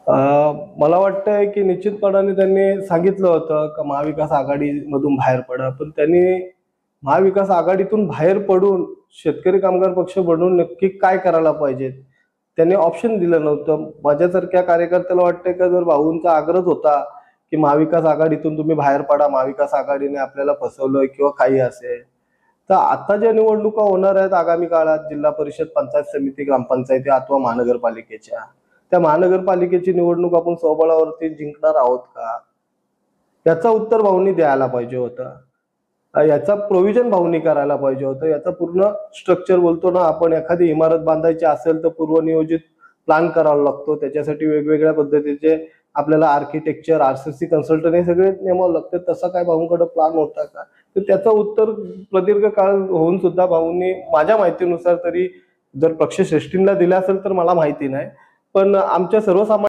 मला वाटतंय की निश्चितपणाने त्यांनी सांगितलं होतं का महाविकास आघाडीमधून बाहेर पडा, पण त्यांनी महाविकास आघाडीतून बाहेर पडून शेतकरी कामगार पक्ष बनवून नक्की काय करायला पाहिजे त्यांनी ऑप्शन दिलं नव्हतं. माझ्यासारख्या कार्यकर्त्याला वाटतंय का जर भाऊंचा आग्रह होता की महाविकास आघाडीतून तुम्ही बाहेर पडा, महाविकास आघाडीने आपल्याला फसवलं किंवा काही असेल, तर आता ज्या निवडणुका होणार आहेत आगामी काळात जिल्हा परिषद, पंचायत समिती, ग्रामपंचायती अथवा महानगरपालिकेच्या, त्या महानगरपालिकेची निवडणूक आपण स्वबळावरती जिंकणार आहोत का? याचं उत्तर भाऊंनी द्यायला पाहिजे होतं. याचा प्रोव्हिजन भाऊंनी करायला पाहिजे होतं. याचा पूर्ण स्ट्रक्चर बोलतो ना आपण, एखादी इमारत बांधायची असेल तर पूर्वनियोजित प्लॅन करावा लागतो. त्याच्यासाठी वेगवेगळ्या पद्धतीचे आपल्याला आर्किटेक्चर, आरसीसी कन्सल्टंट हे सगळे नेमावं लागतं. तसा काय भाऊंकडे प्लॅन होता का? तर त्याचं उत्तर प्रदीर्घ काळ होऊन सुद्धा भाऊंनी माझ्या माहितीनुसार तरी जर पक्षश्रेष्ठींना दिलं असेल तर मला माहिती नाही. पण आमच्या सर्वसामान्य